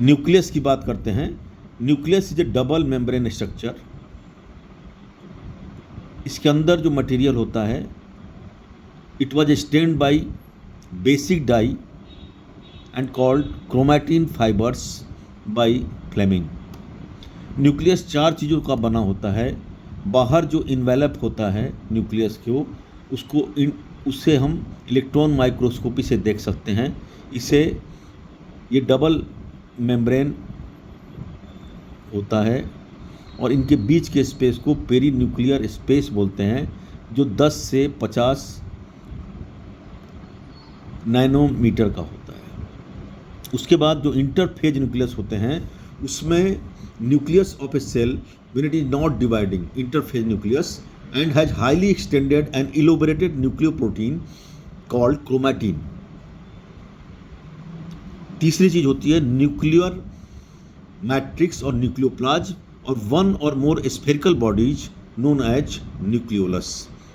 Nucleus की बात करते हैं। Nucleus is a double membrane structure. इसके अंदर जो मटेरियल होता है, it was stained by basic dye and called chromatin fibres by Flemming. Nucleus चार चीज़ों का बना होता है। बाहर जो इन्वेलप होता है न्यूक्लियस को, उससे हम इलेक्ट्रॉन माइक्रोस्कोपी से देख सकते हैं। इसे ये डबल मेम्ब्रेन होता है और इनके बीच के स्पेस को पेरी न्यूक्लियर स्पेस बोलते हैं, जो 10 से 50 नैनोमीटर का होता है। उसके बाद जो इंटरफेज न्यूक्लियस होते हैं, उसमें nucleus of a cell when it is not dividing, interphase nucleus, and has highly extended and elaborated nucleoprotein called chromatin. तीसरी चीज होती है न्यूक्लियर मैट्रिक्स और न्यूक्लियोप्लाज्म, और वन और more spherical bodies known as nucleolus.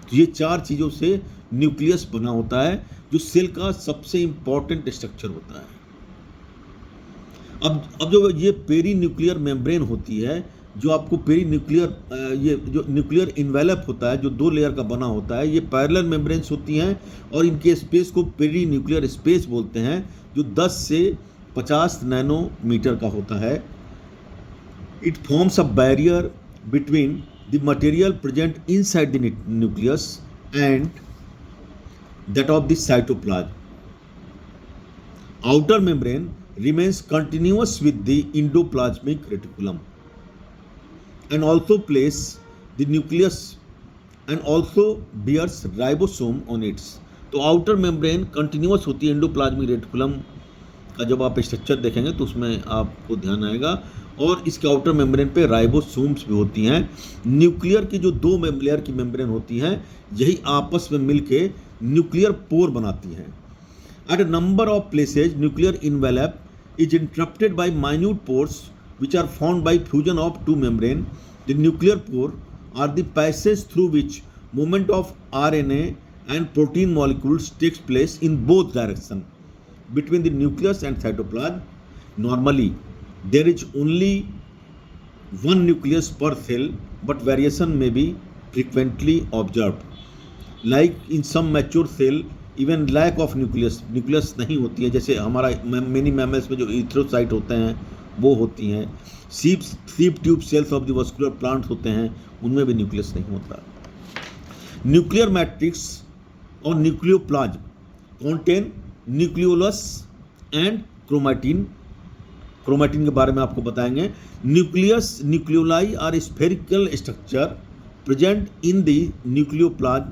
तो ये चार चीज़ों से न्यूक्लियस बना होता है, जो सेल का सबसे इंपॉर्टेंट स्ट्रक्चर होता है। अब जो ये पेरी न्यूक्लियर मेम्ब्रेन होती है, जो आपको पेरी न्यूक्लियर, ये जो न्यूक्लियर इन्वेलप होता है, जो 2 लेयर का बना होता है, ये पैरेलल मेम्ब्रेन्स होती हैं और इनके स्पेस को पेरी न्यूक्लियर स्पेस बोलते हैं, जो 10 से 50 नैनोमीटर का होता है। It forms a barrier between the material present inside the nucleus and that of the cytoplasm. Outer membrane remains continuous with the endoplasmic reticulum and also place the nucleus and also bears ribosome on its। तो outer membrane continuous होती है endoplasmic reticulum का। जब आप structure देखेंगे तो उसमें आपको ध्यान आएगा, और इसके आउटर मेम्ब्रेन पे राइबोसोम्स भी होती हैं। न्यूक्लियर की जो 2 लेयर की मेम्ब्रेन होती हैं, यही आपस में मिलके न्यूक्लियर पोर बनाती हैं। At a number of places, nuclear envelope is interrupted by minute pores which are formed by fusion of 2 membrane. The nuclear pore are the passage through which movement of RNA and protein molecules takes place in both directions between the nucleus and cytoplasm. Normally, there is only one nucleus per cell, but variation may be frequently observed. Like in some mature cell, even lack of nucleus नहीं होती है। जैसे हमारा many mammals में जो इथ्रोसाइट होते हैं वो होती हैं। Sieve tube cells of the vascular plants होते हैं, उनमें भी न्यूक्लियस नहीं होता। न्यूक्लियर मैट्रिक्स और nucleoplasm contain nucleolus and chromatin. Chromatin के बारे में आपको बताएंगे। Nucleoli are spherical structure present in the nucleoplasm.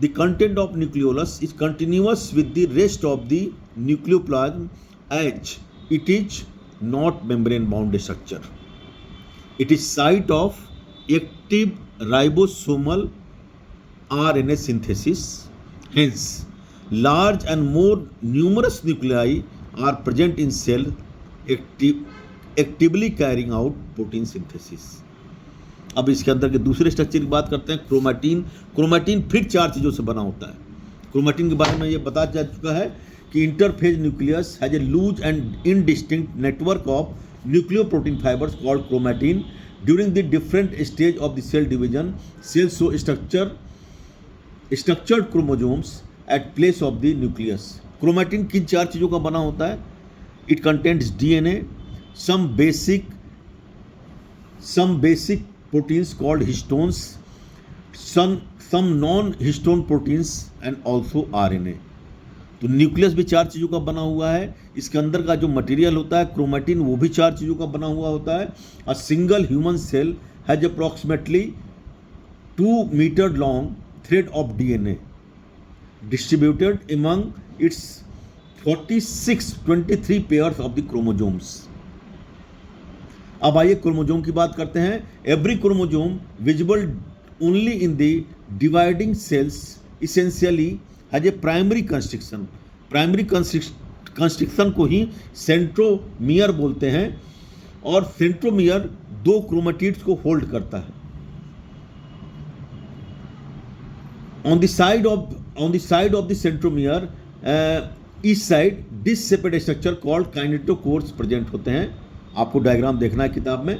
The content of nucleolus is continuous with the rest of the nucleoplasm as it is not membrane bound structure. It is site of active ribosomal RNA synthesis. Hence, large and more numerous nuclei are present in cell actively carrying out protein synthesis. अब इसके अंदर के दूसरे structure की बात करते हैं, chromatin. Chromatin फिर 4 चीज़ों से बना होता है। क्रोमैटिन के बारे में ये बताया जा चुका है कि interphase nucleus has a loose and indistinct network of nucleoprotein fibres called chromatin. During the different stage of the cell division, cells show structured chromosomes at place of the nucleus. Chromatin किन 4 चीज़ों का बना होता है? It contents DNA, some basic proteins called histones, some non-histone proteins and also RNA। तो nucleus भी 4 चीज़ों का बना हुआ है। इसके अंदर का जो मटेरियल होता है क्रोमैटिन, वो भी 4 चीज़ों का बना हुआ होता है। A single human cell has approximately 2 metre long thread of DNA distributed among its 23 pairs of the chromosomes. अब आइए क्रोमोजोम की बात करते हैं। Every chromosome visible only in the dividing cells essentially has a primary construction. Primary construction को ही centromere बोलते हैं, और सेंट्रोमियर 2 क्रोमेटिड्स को होल्ड करता है। On the side of the centromere इस side disc shaped structure called kinetochores present होते हैं। आपको डायग्राम देखना है किताब में।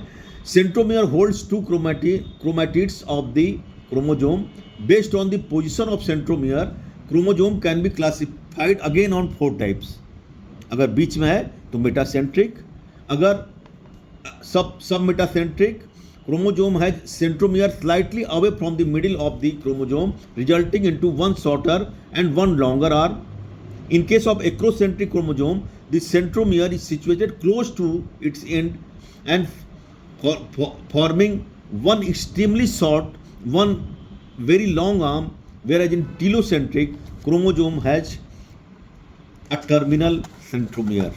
Centromere holds two chromatids of the chromosome. Based on the position of centromere chromosome can be classified again on 4 types. अगर बीच में है तो मेटासेंट्रिक, अगर सब metacentric, chromosome has centromere slightly away from the middle of the chromosome, resulting into one shorter and one longer arm. In case of acrocentric chromosome, the centromere is situated close to its end and forming one extremely short, one very long arm, whereas in telocentric chromosome has a terminal centromere.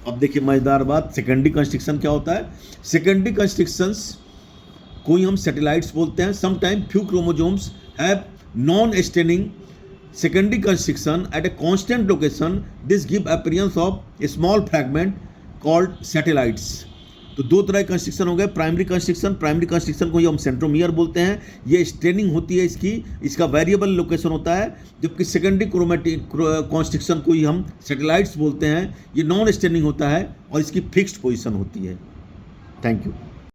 अब देखिए मजेदार बात, secondary constriction क्या होता है। Secondary constructions को ही हम satellites बोलते हैं। Sometime few chromosomes have non staining secondary construction at a constant location. This give appearance of a small fragment called satellites. तो दो तरह के कंस्ट्रक्शन हो गए। प्राइमरी कंस्ट्रक्शन को ही हम सेंट्रोमियर बोलते हैं, ये स्ट्रेनिंग होती है इसका वेरिएबल लोकेशन होता है। जबकि सेकेंडरी कंस्ट्रक्शन को ही हम सैटेलाइट्स बोलते हैं, ये नॉन स्ट्रेनिंग होता है और इसकी फिक्स्ड पोजीशन होती है। Thank you.